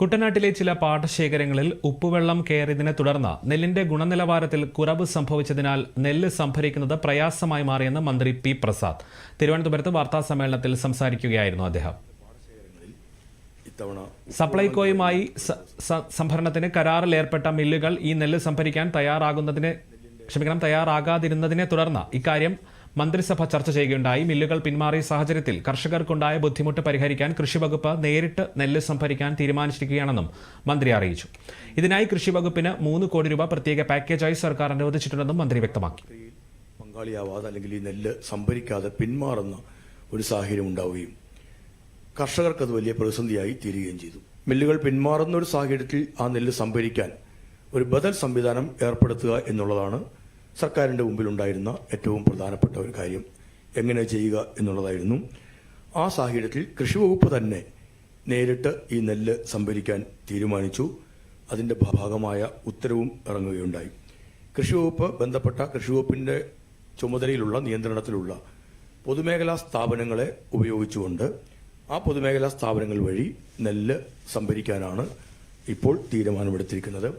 കുട്ടനാട്ടിലെ ചില പാടശേഖരങ്ങളിൽ ഉപ്പുവെള്ളം കയറിയതിനെ തുടർന്ന് നെല്ലിന്റെ ഗുണനിലവാരത്തിൽ കുറവ് സംഭവിച്ചതിനാൽ നെല്ല് സംഭരിക്കുന്നത് പ്രയാസമായി മാറിയെന്ന് മന്ത്രി പി പ്രസാദ് തിരുവനന്തപുരത്ത് വാർത്താസമ്മേളനത്തിൽ സംസാരിക്കുകയായിരുന്നു അദ്ദേഹം. സപ്ലൈകോയുമായി സംഭരണത്തിന് കരാറിൽ ഏർപ്പെട്ട മില്ലുകൾ ഈ നെല്ല് സംഭരിക്കാൻ തയ്യാറാകാതിരുന്നതിനെ തുടർന്ന് ഇക്കാര്യം മന്ത്രിസഭ ചർച്ച ചെയ്യുകയുണ്ടായി. മില്ലുകൾ പിന്മാറിയ സാഹചര്യത്തിൽ കർഷകർക്കുണ്ടായ ബുദ്ധിമുട്ട് പരിഹരിക്കാൻ കൃഷിവകുപ്പ് നേരിട്ട് നെല്ല് സംഭരിക്കാൻ തീരുമാനിച്ചിരിക്കുകയാണെന്നും മന്ത്രി അറിയിച്ചു. ഇതിനായി കൃഷിവകുപ്പിന് 3 കോടി രൂപ പ്രത്യേക പാക്കേജായി സർക്കാർ അനുവദിച്ചിട്ടുണ്ടെന്നും മന്ത്രി വ്യക്തമാക്കി. പങ്കാളിയാവാതെ അല്ലെങ്കിൽ ഈ നെല്ല് സംഭരിക്കാതെ പിന്മാറുന്ന ഒരു സാഹചര്യം ഉണ്ടാവുകയും കർഷകർക്ക് അത് വലിയ പ്രതിസന്ധിയായി തീരുകയും ചെയ്തു. മില്ലുകൾ പിന്മാറുന്ന ഒരു സാഹചര്യത്തിൽ ആ നെല്ല് സംഭരിക്കാൻ ഒരു ബദൽ സംവിധാനം ഏർപ്പെടുത്തുക എന്നുള്ളതാണ് സർക്കാരിൻ്റെ മുമ്പിലുണ്ടായിരുന്ന ഏറ്റവും പ്രധാനപ്പെട്ട ഒരു കാര്യം. എങ്ങനെ ചെയ്യുക എന്നുള്ളതായിരുന്നു. ആ സാഹചര്യത്തിൽ കൃഷിവകുപ്പ് തന്നെ നേരിട്ട് ഈ നെല്ല് സംഭരിക്കാൻ തീരുമാനിച്ചു. അതിൻ്റെ ഭാഗമായ ഉത്തരവും ഇറങ്ങുകയുണ്ടായി. കൃഷിവകുപ്പ് ബന്ധപ്പെട്ട കൃഷിവകുപ്പിൻ്റെ ചുമതലയിലുള്ള നിയന്ത്രണത്തിലുള്ള പൊതുമേഖലാ സ്ഥാപനങ്ങളെ ഉപയോഗിച്ചുകൊണ്ട് ആ പൊതുമേഖലാ സ്ഥാപനങ്ങൾ വഴി നെല്ല് സംഭരിക്കാനാണ് ഇപ്പോൾ തീരുമാനമെടുത്തിരിക്കുന്നത്.